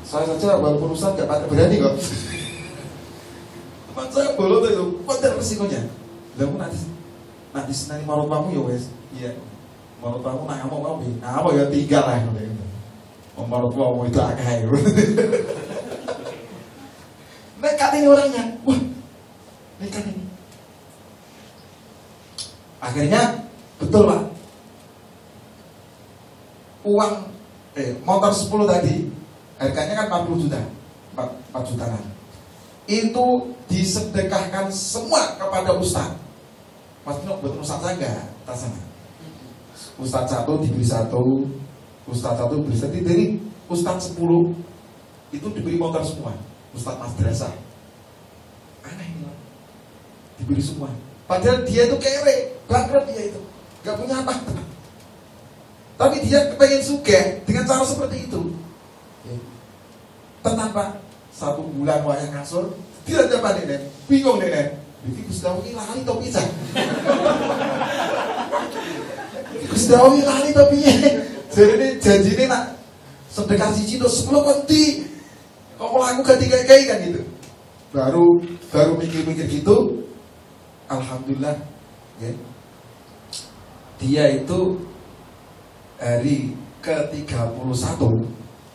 saja walaupun Ustaz gak berani kok. Teman saya bolot itu, wondel resikonya. Lalu nanti senani marut kamu ya wes. Iya. Marut kamu nak ngomong nah apa ya tinggal lah. Marut kamu itu akeh. Nekat ini orangnya. Wah. Nekat ini. Akhirnya betul Pak. Uang motor 10 tadi harganya kan 40 juta. 4 jutaan. Itu disedekahkan semua kepada Ustaz. Mas Pino buat Ustaz saya enggak? Tas sana. Ustaz satu diberi satu, Ustaz satu diberi satu. Dari Ustaz 10 itu diberi motor semua. Ustaz madrasah. Aneh ini Pak. Diberi semua. Padahal dia itu kere, bangkrut dia itu, gak punya apa. Tapi dia kepengen sugih dengan cara seperti itu. Tenang Pak, 1 bulan wayang kasur, dia dapat Nenek, bingung Nenek. Ini Gustawi lali topi cah. Gustawi lali topi. Jadi ini janji ini nak sedekah siji to 10 konti. Kok laku ganti kayak kan gitu. Baru mikir-mikir gitu. Alhamdulillah ya. Dia itu hari ke-31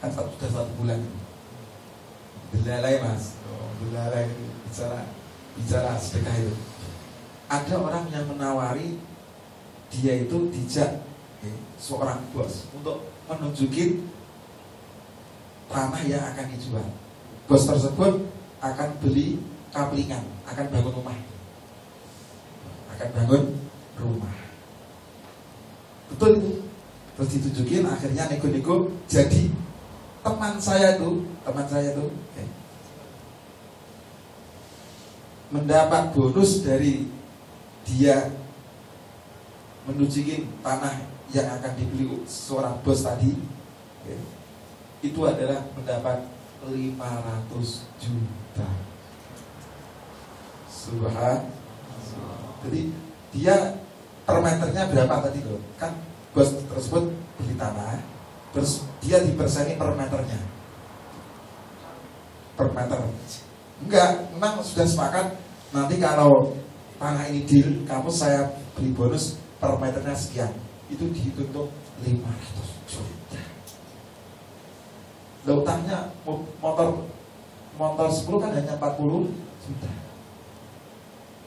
kan sudah 1 bulan. Belalai Mas. Belalai bicara sedekah itu. Ada orang yang menawari dia itu dijak seorang bos untuk menunjukin tanah yang akan dijual. Bos tersebut akan beli kaplingan, akan bangun rumah. Betul itu. Terus ditunjukin, akhirnya nego-nego jadi teman saya tuh mendapat bonus dari dia menunjukin tanah yang akan dibeli seorang bos tadi. Itu adalah mendapat 500 juta. Subhanallah. Jadi dia per meternya berapa tadi loh? Kan bos tersebut beli tanah, terus dia diperseni per meternya. Per meter. Enggak, memang sudah sepakat nanti kalau tanah ini deal, kamu saya beli bonus per meternya sekian. Itu dihitung tuh 500 juta. Lah utangnya motor 10 kan hanya 40 juta.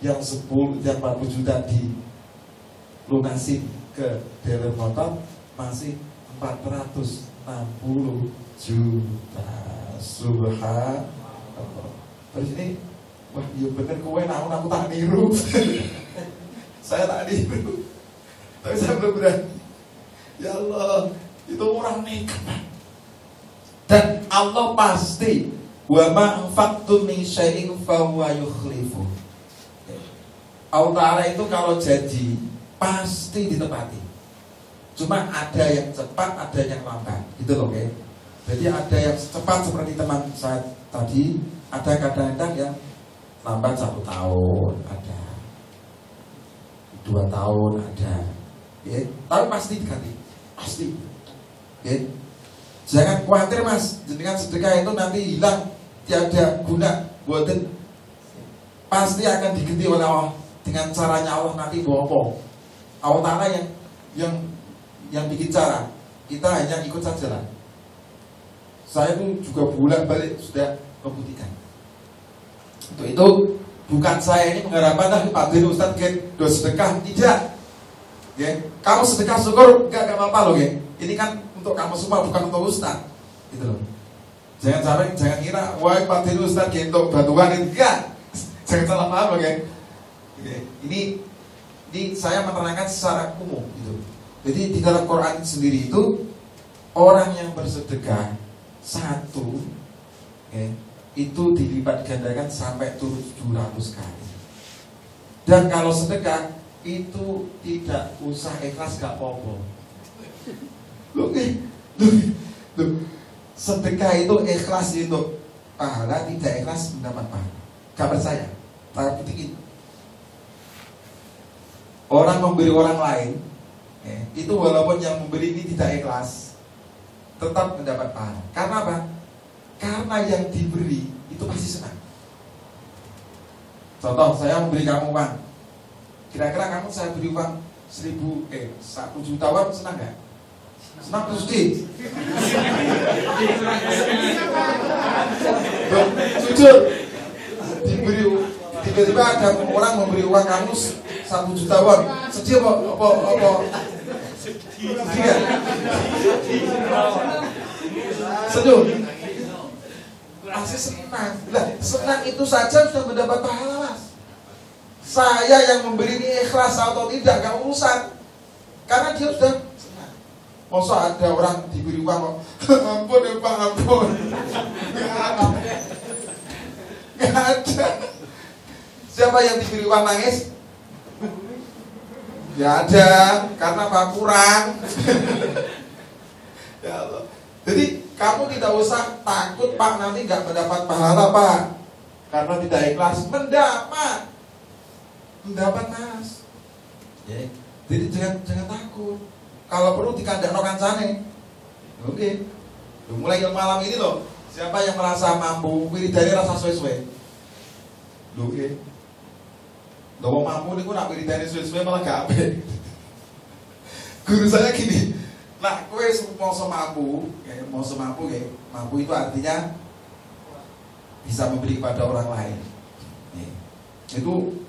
Yang 40 juta dilunasin ke dealer motor masih 460 juta. Subhanallah. Terus ini wah iya bener kowe aku tak niru. Saya tak niru. Tapi saya belum berani. Ya Allah, itu orang nekat. Dan Allah pasti wa ma anfaqtum min syai'in fa huwa yukhlifu. Allah Ta'ala itu kalau janji pasti ditepati. Cuma ada yang cepat, ada yang lambat. Gitu loh, okay? Jadi ada yang cepat seperti teman saya tadi, ada kadang-kadang yang lambat 1 tahun, ada 2 tahun, ada. Ya, tapi pasti diganti, pasti. Ya. Jangan khawatir Mas, dengan sedekah itu nanti hilang, tiada guna, buatin. Pasti akan diganti oleh Allah. Dengan caranya Allah nanti bohong. Allah Ta'ala yang bikin cara. Kita hanya ikut saja lah. Saya tuh juga bolak-balik sudah membuktikan. Untuk itu bukan saya ini mengharapkan Pak Din Ustadz do sedekah, tidak. Ya, kamu sedekah syukur enggak apa-apa loh, ya. Ini kan untuk kamu semua, bukan untuk Ustaz. Gitu loh. Jangan kira, wah Pak Dini Ustaz untuk bantuan itu enggak. Jangan salah paham loh, ya. Ini saya menerangkan secara umum gitu. Jadi di dalam Quran sendiri itu orang yang bersedekah satu, ya, itu dilipat gandakan sampai 700 kali. Dan kalau sedekah itu tidak usah ikhlas, gak apa-apa. Loh, sedekah itu ikhlas itu pahala, tidak ikhlas mendapat pahala. Gak percaya? Tak buktiin. Orang memberi orang lain, itu walaupun yang memberi ini tidak ikhlas, tetap mendapat pahala. Karena apa? Karena yang diberi itu pasti senang. Contoh, saya memberi kamu uang. Kira-kira kamu saya beri uang 1 jutawan, senang gak? Senang terus jujur, tiba-tiba ada orang memberi uang kamu 1 jutawan, sedih apa? Sedih. Senyum. Pasti senang. Lah, senang itu saja sudah mendapat pahala, Mas. Saya yang memberi ini ikhlas atau tidak, gak urusan. Karena dia sudah senang. Masa ada orang diberi uang kok, ampun ya Pak, ampun. Gak ada. Siapa yang diberi uang nangis? Ya ada, karena Pak kurang. Ya Allah. Jadi kamu tidak usah takut, Pak, nanti gak mendapat pahala, Pak, karena tidak ikhlas. Mendapat, Mas. Ya. Jadi jangan takut. Kalau perlu dikandakno kancane. Oke. Mulai malam ini loh, siapa yang merasa mampu wiridane rasa suwe-suwe. Oke. Loh mampu niku nak wiridane suwe-suwe malah gak apik. Guru saya gini, nah kowe mau mampu, ya, mampu itu artinya bisa memberi kepada orang lain. Itu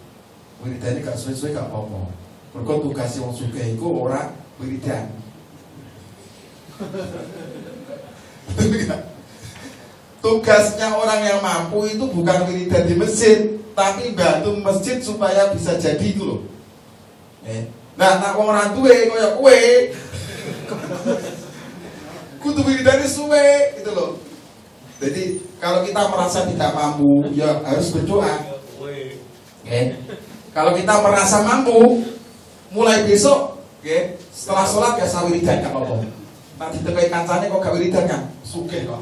wiridane gak suwe-suwe gak apa-apa. Mergo tugas wong sugih iku ora wiridan. Tugasnya orang yang mampu itu bukan wiridan di masjid, tapi bantu masjid supaya bisa jadi itu loh. Nah, wong ora duwe kaya kowe kudu wiridane suwe gitu loh. Jadi kalau kita merasa tidak mampu, ya harus berdoa. Kalau kita merasa mampu, mulai besok, setelah sholat ya wiridan gak apa-apa. Nanti tekai kancane kok gak wiridan kan, sugih kok.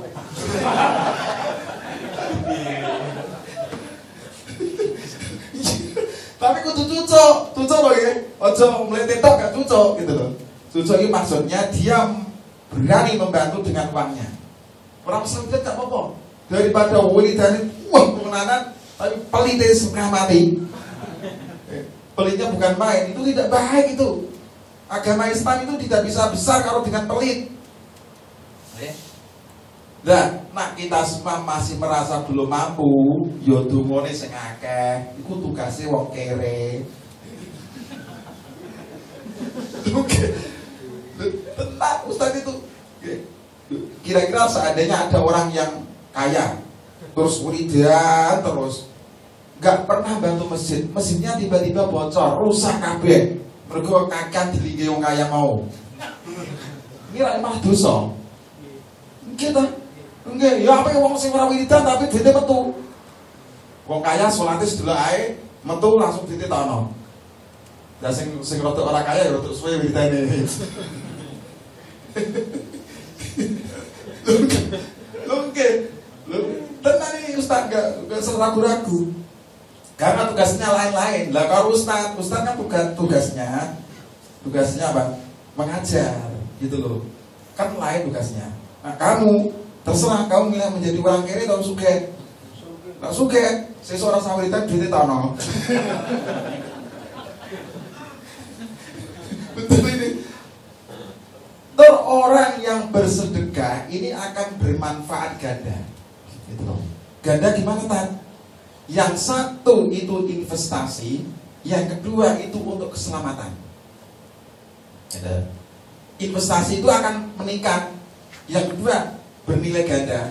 Tapi kudu cucuk loh ya. Ojo meletet tok gak cucuk gitu loh. Cucuk ini maksudnya dia berani membantu dengan uangnya. Orang sempit gak apa-apa. Daripada wiridane kemenanan tapi pelitnya setengah mati. Pelitnya bukan main, itu tidak baik itu. Agama Islam itu tidak bisa besar kalau dengan pelit. Nah, kita semua masih merasa belum mampu, yo dungone sing akeh, iku tugase wong kere. Tenang Ustaz itu. Kira-kira seandainya ada orang yang kaya, terus wiridan terus gak pernah bantu masjid, masjidnya tiba-tiba bocor, rusak kabeh. Mergo kakan dilinge wong kaya mau. Ini malah dosa. Kita nggih, ya apa wong sing ora wiridan tapi duite metu. Wong kaya salate sedelok ae, metu langsung duite tono. Lah sing rada ora kaya ya rada suwe wiridane. Tenang nih Ustaz, gak ragu-ragu. Karena tugasnya lain-lain. Lah kalau Ustaz kan bukan tugasnya apa? Mengajar, gitu loh. Kan lain tugasnya. Nah kamu terserah kamu milih menjadi orang kere atau sugih. Lah sugih, seseorang sawiritan duitnya tono. Betul ini. Orang yang bersedekah ini akan bermanfaat ganda. Gitu loh. Ganda gimana Tan? Yang satu itu investasi, yang kedua itu untuk keselamatan. Investasi itu akan meningkat. Yang kedua, bernilai ganda.